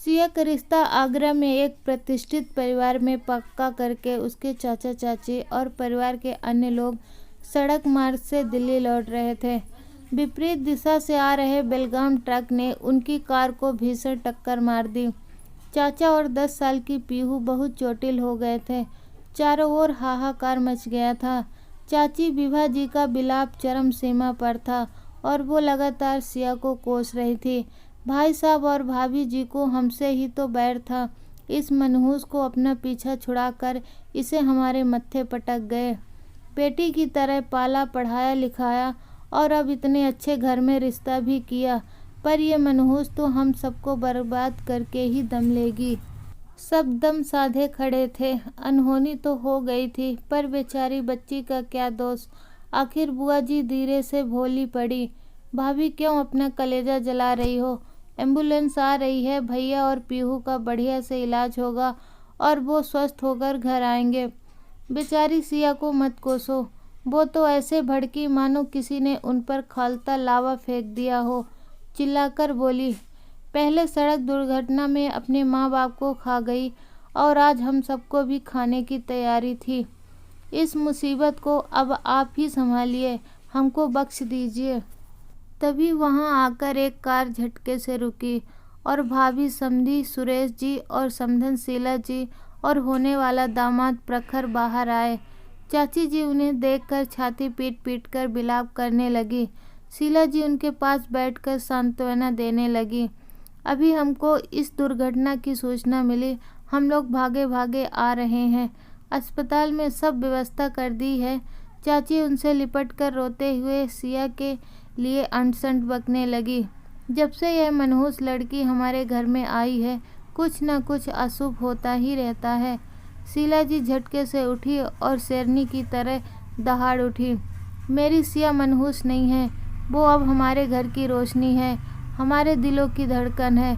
सिया का रिश्ता आगरा में एक प्रतिष्ठित परिवार में पक्का करके उसके चाचा चाची और परिवार के अन्य लोग सड़क मार्ग से दिल्ली लौट रहे थे। विपरीत दिशा से आ रहे बेलगाम ट्रक ने उनकी कार को भीषण टक्कर मार दी। चाचा और 10 साल की पीहू बहुत चोटिल हो गए थे। चारों ओर हाहाकार मच गया था। चाची विभा जी का विलाप चरम सीमा पर था और वो लगातार सिया को कोस रही थी। भाई साहब और भाभी जी को हमसे ही तो बैर था। इस मनहूस को अपना पीछा छुड़ाकर इसे हमारे मत्थे पटक गए। बेटी की तरह पाला पढ़ाया लिखाया और अब इतने अच्छे घर में रिश्ता भी किया, पर ये मनहूस तो हम सबको बर्बाद करके ही दम लेगी। सब दम साधे खड़े थे। अनहोनी तो हो गई थी, पर बेचारी बच्ची का क्या दोष। आखिर बुआ जी धीरे से भोली पड़ी। भाभी क्यों अपना कलेजा जला रही हो? एम्बुलेंस आ रही है, भैया और पीहू का बढ़िया से इलाज होगा और वो स्वस्थ होकर घर आएंगे। बेचारी सिया को मत कोसो, वो तो ऐसे भड़की मानो किसी ने उन पर खौलता लावा फेंक दिया हो। चिल्लाकर बोली, पहले सड़क दुर्घटना में अपने माँ बाप को खा गई और आज हम सबको भी खाने की तैयारी थी। इस मुसीबत को अब आप ही संभालिए, हमको बख्श दीजिए। तभी वहां आकर एक कार झटके से रुकी और भाभी समधी सुरेश जी और समधन शीला जी और होने वाला दामाद प्रखर बाहर आए। चाची जी उन्हें देखकर छाती पीट पीट कर विलाप करने लगी। शीला जी उनके पास बैठकर सांत्वना देने लगी। अभी हमको इस दुर्घटना की सूचना मिली, हम लोग भागे भागे आ रहे हैं। अस्पताल में सब व्यवस्था कर दी है। चाची उनसे लिपट कर रोते हुए सिया के लिए अंट-शंट बकने लगी। जब से यह मनहूस लड़की हमारे घर में आई है, कुछ न कुछ अशुभ होता ही रहता है। शीला जी झटके से उठी और शेरनी की तरह दहाड़ उठी। मेरी सिया मनहूस नहीं है, वो अब हमारे घर की रोशनी है, हमारे दिलों की धड़कन है।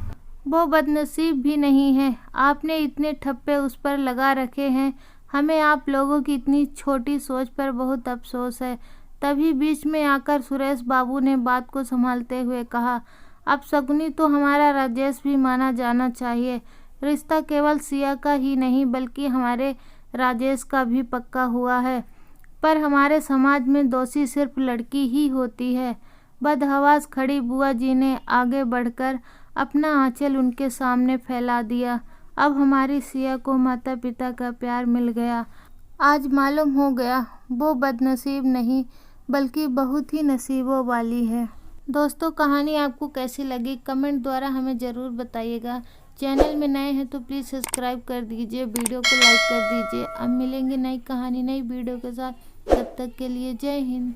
वो बदनसीब भी नहीं है। आपने इतने ठप्पे उस पर लगा रखे हैं। हमें आप लोगों की इतनी छोटी सोच पर बहुत अफसोस है। तभी बीच में आकर सुरेश बाबू ने बात को संभालते हुए कहा, अब शकुनी तो हमारा राजेश भी माना जाना चाहिए। रिश्ता केवल सिया का ही नहीं बल्कि हमारे राजेश का भी पक्का हुआ है। पर हमारे समाज में दोषी सिर्फ लड़की ही होती है। बदहवास खड़ी बुआ जी ने आगे बढ़कर अपना आंचल उनके सामने फैला दिया। अब हमारी सिया को माता पिता का प्यार मिल गया। आज मालूम हो गया वो बदनसीब नहीं बल्कि बहुत ही नसीबों वाली है। दोस्तों, कहानी आपको कैसी लगी कमेंट द्वारा हमें ज़रूर बताइएगा। चैनल में नए हैं तो प्लीज़ सब्सक्राइब कर दीजिए, वीडियो को लाइक कर दीजिए। अब मिलेंगे नई कहानी नई वीडियो के साथ, तब तक के लिए जय हिंद।